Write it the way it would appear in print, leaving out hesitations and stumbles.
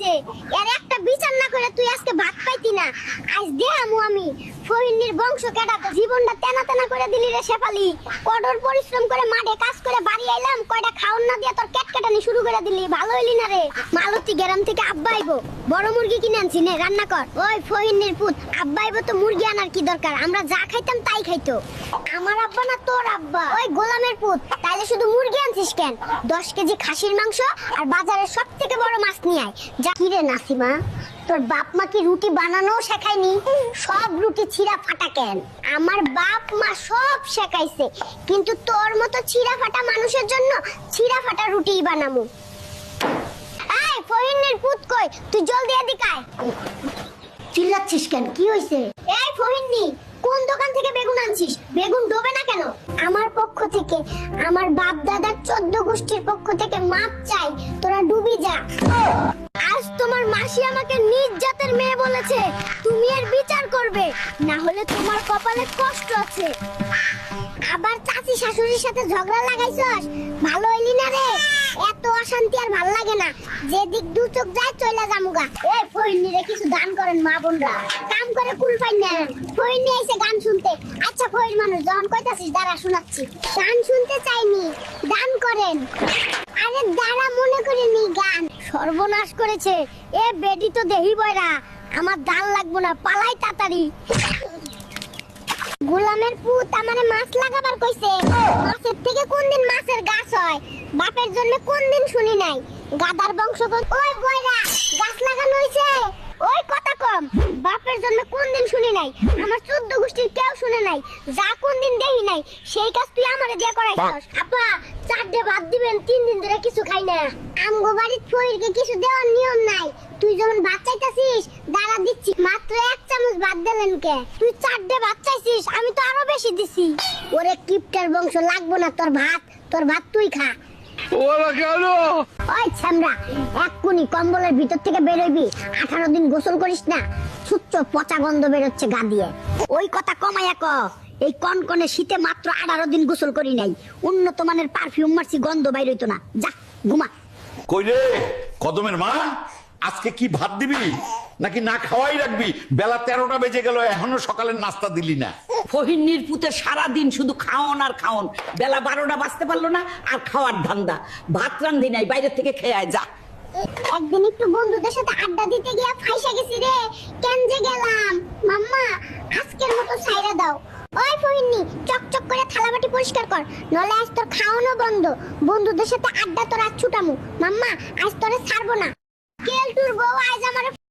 এর একটা বিচার না করে তুই আজকে ভাত পাইতি না। আজ দেহামু আমি ফহিনীর বংশ কেডা তো জীবনটা তেনা তেনা করে দিলি রে শেফালি। কঠোর পরিশ্রম করে মাঠে কাজ করে বাড়ি আইলাম, কয়টা খাওন না দিয়া তোর কেট কাটানি শুরু করে দিলি। ভালো হইলি না রে। মালতী গ্রাম থেকে আব্বা আইবো, বড় মুরগি কিনে আনছি নে রান্না কর। ওই ফহিনীর পুত, আব্বা আইবো তো মুরগি আনার কি দরকার? আমরা যা খাইতাম তাই খাইতো। আমার আব্বা না তোর আব্বা? ওই গোলামের পুত, তাইলে শুধু মুরগি আনছিস কেন? 10 কেজি খাসির মাংস আর বাজারের সবথেকে বড় মাছ নিয়ে আয় যা। কি রে নাসিমা, তোর বাপ মা কি রুটি বানানো শেখায়নি? সব রুটি ছিঁড়া ফাটা কেন? আমার বাপ মা সব শেখাইছে, কিন্তু তোর মতো ছিঁড়া ফাটা মানুষের জন্য ছিঁড়া ফাটা রুটিই বানামু। এই ফহিনের পুত কই, তুই জলদি এদিকে আয়। চিল্লাচ্ছিস কেন? কি হইছে? এই ফহিনী, কোন দোকান থেকে বেগুন আনছিস? বেগুন ডোবে না কেন? আমার পক্ষ থেকে, আমার বাপ দাদার 14 গোষ্ঠীর পক্ষ থেকে মাপ চাই, তোরা ডুবি যা। আজ তোমার মাসি আমাকে নিজ জাতের মেয়ে বলেছে, তুমি এর বিচার করবে, না হলে তোমার কপালে কষ্ট আছে। আবার চাচি শাশুড়ির সাথে ঝগড়া লাগাইছস? ভালো হইলি না রে। এত অশান্তি আর ভাল লাগে না। যেদিক দু চোখ যায় চলে যামুগা। এই ফহিনী রে কিছু দান করেন মা বোনরা, কাম করে কুল পাই না। ফহিনী আইছে গান শুনতে। আচ্ছা ফহির মানুষ যখন কইতাছিস দাঁড়া শোনাচ্ছি। গান শুনতে চাইনি, দান করেন। আরে দাঁড়া, মনে করিনি গান। সর্বনাশ করেছে এ বেডি তো দেহি বয়রা। আমার দান লাগবো না, পালাই তাড়াতাড়ি। গোলামের পুত আমারে মাছ লাগাবার কইছে। মাছের থেকে কোন দিন মাছের গাছ হয়? বাপের জন্য কোন দিন শুনি নাই। গাদার বংশগত ওই বয়রা গাছ লাগানো হইছে। ওই কথা কম, বাপের জন্য কোন দিন শুনি নাই। আমার 14 গোষ্ঠীর কেউ শুনে নাই। যা কোন দিন দেই নাই সেই কাজ তুই আমারে দিয়া করাইছস। আপা 4 ভাত দিবেন, 3 দিন ধরে কিছু খাই না। আমগো বাড়ির ফইরকে কিছু দেওয়ার নিয়ম নাই। তুই যখন ভাত চাইতাছিস দাঁড়া দিচ্ছি, মাত্র 1 চামচ ভাত দিলেন কে? তুই 4 ভাত চাইছিস, আমি তো আরো বেশি দিছি। ওরে কিপটার বংশ, লাগবো না তোর ভাত তুই খা। ওরা কেন? ওই ছামড়া, এক্ষুনি কম্বলের ভিতর থেকে বের হইবি। 18 দিন গোসল করিস না, সুচ্চ পচা গন্ধ বেরোচ্ছে গা দিয়ে। ওই কথা কমাইয়া ক। এই কনকনে শীতে মাত্র 18 দিন গোসল করি নাই। উন্নত মানের পারফিউম মারছি, গন্ধ বাইর হইতো না। যা ঘুমা। কই রে কদমের মা, আজকে কি ভাত দিবি নাকি না খাওয়াই রাখবি? বেলা 13টা বেজে গেল, এখনো সকালের নাস্তা দিলি না। ফহিনীর পুতে সারাদিন শুধু খাওন আর খাওন। বেলা 12টা বাজতে পারলো না আর খাওয়ার ধান্দা। ভাত রান্ধি নাই, বাইরে থেকে খেয়ে আয় যা। একদিন একটু বন্ধুদের সাথে আড্ডা দিতে গিয়ে ফাইসা গেছি রে। কেন যে গেলাম। মাম্মা আজকের মতো ছাইরা দাও। ওই ফহিনী, চকচক করে থালাবাটি পরিষ্কার কর, নলে আজ তোর খাওয়ানো বন্ধ। বন্ধুদের সাথে আড্ডা তোর আজ ছুটামু। মাম্মা আজ তোরে ছাড়বো না।